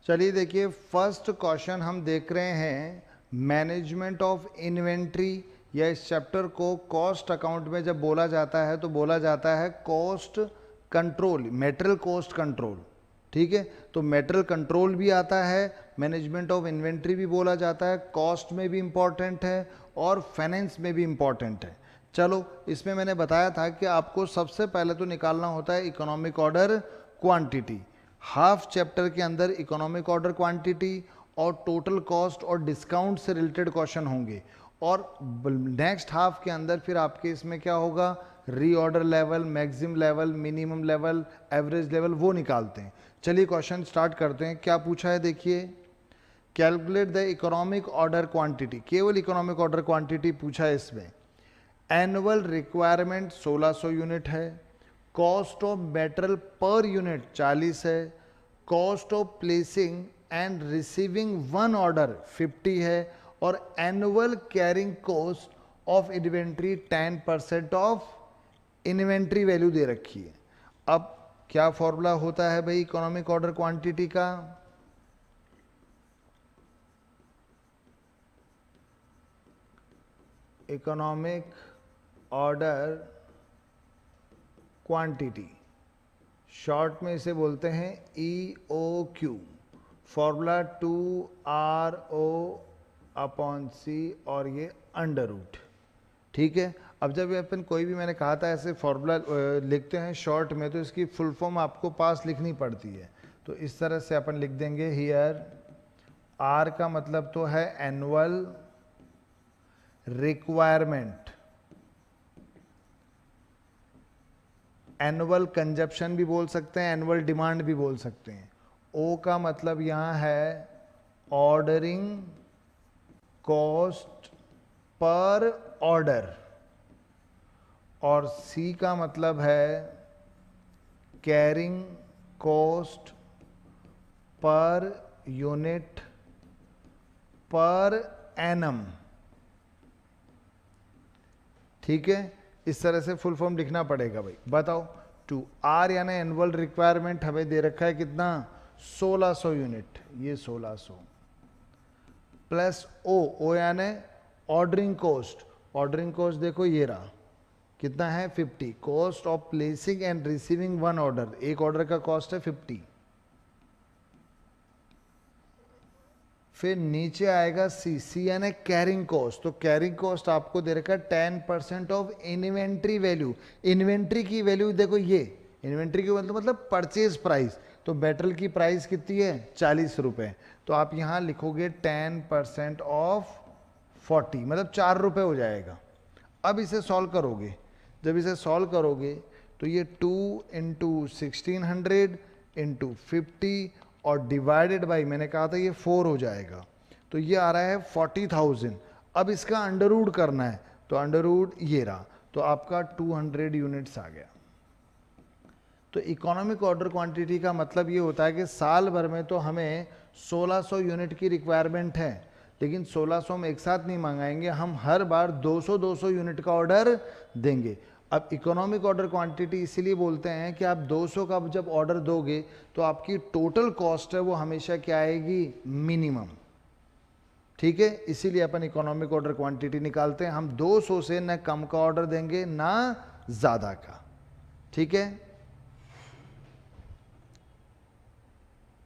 चलिए देखिए, first question हम देख रहे हैं मैनेजमेंट ऑफ इन्वेंट्री, या इस चैप्टर को कॉस्ट अकाउंट में जब बोला जाता है तो बोला जाता है cost control, material cost control. ठीक है, तो मेटेरियल कंट्रोल भी आता है, मैनेजमेंट ऑफ इन्वेंट्री भी बोला जाता है, कॉस्ट में भी इंपॉर्टेंट है और फाइनेंस में भी इंपॉर्टेंट है। चलो, इसमें मैंने बताया था कि आपको सबसे पहले तो निकालना होता है economic order quantity. Half chapter के अंदर इकोनॉमिक ऑर्डर क्वांटिटी और टोटल कॉस्ट और डिस्काउंट से रिलेटेड क्वेश्चन होंगे, और नेक्स्ट हाफ के अंदर फिर आपके इसमें क्या होगा, reorder level, maximum level, minimum level, average level, वो निकालते हैं। चलिए क्वेश्चन स्टार्ट करते हैं। क्या पूछा है देखिए, calculate the economic order quantity, केवल इकोनॉमिक ऑर्डर क्वांटिटी पूछा है इसमें। एनुअल रिक्वायरमेंट 1600 यूनिट है, cost of material per unit 40 है, cost of placing and receiving one order 50 है, और annual carrying cost of inventory 10% of inventory value दे रखी है। अब क्या फॉर्मूला होता है भाई इकोनॉमिक ऑर्डर क्वांटिटी का? इकोनॉमिक ऑर्डर क्वांटिटी, शॉर्ट में इसे बोलते हैं EOQ, फॉर्मूला 2RO/C और ये अंडर रूट। ठीक है, अब जब अपन कोई भी, मैंने कहा था ऐसे फॉर्मूला लिखते हैं शॉर्ट में, तो इसकी फुल फॉर्म आपको पास लिखनी पड़ती है। तो इस तरह से अपन लिख देंगे हियर, R का मतलब तो है एनुअल रिक्वायरमेंट, एनुअल कंजप्शन भी बोल सकते हैं, एनुअल डिमांड भी बोल सकते हैं। O का मतलब यहां है ऑर्डरिंग कॉस्ट पर ऑर्डर, और C का मतलब है carrying cost per unit per annum. ठीक है, इस तरह से फुल फॉर्म लिखना पड़ेगा भाई। बताओ, 2R यानी एनुअल रिक्वायरमेंट हमें दे रखा है कितना, 1600 यूनिट, ये 1600 प्लस O यानी ऑर्डरिंग कॉस्ट, ऑर्डरिंग कॉस्ट देखो ये रहा, कितना है 50, cost of placing and receiving one order, एक ऑर्डर का कॉस्ट है 50। फिर नीचे आएगा C यानी कैरिंग कॉस्ट, तो कैरिंग कॉस्ट आपको दे रखा है 10% ऑफ इन्वेंट्री वैल्यू। इन्वेंट्री की वैल्यू देखो, ये इन्वेंट्री की मतलब परचेज प्राइस, तो मेटेरियल की प्राइस कितनी है 40 रुपए, तो आप यहां लिखोगे 10% ऑफ 40, मतलब 4 रुपए हो जाएगा। अब इसे सॉल्व करोगे, जब इसे सॉल्व करोगे तो ये 2 × 1600 × 50 और डिवाइडेड बाई, मैंने कहा था ये 4 हो जाएगा, तो ये आ रहा है 40,000। अब इसका अंडर रूट करना है, तो अंडर रूट ये रहा, तो आपका 200 यूनिट्स आ गया। तो इकोनॉमिक ऑर्डर क्वांटिटी का मतलब ये होता है कि साल भर में तो हमें 1600 यूनिट की रिक्वायरमेंट है, लेकिन 1600 हम एक साथ नहीं मंगाएंगे, हम हर बार 200 यूनिट का ऑर्डर देंगे। अब इकोनॉमिक ऑर्डर क्वांटिटी इसीलिए बोलते हैं कि आप 200 का जब ऑर्डर दोगे तो आपकी टोटल कॉस्ट है वो हमेशा क्या आएगी, मिनिमम। ठीक है, इसीलिए अपन इकोनॉमिक ऑर्डर क्वांटिटी निकालते हैं। हम 200 से न कम का ऑर्डर देंगे ना ज़्यादा का। ठीक है।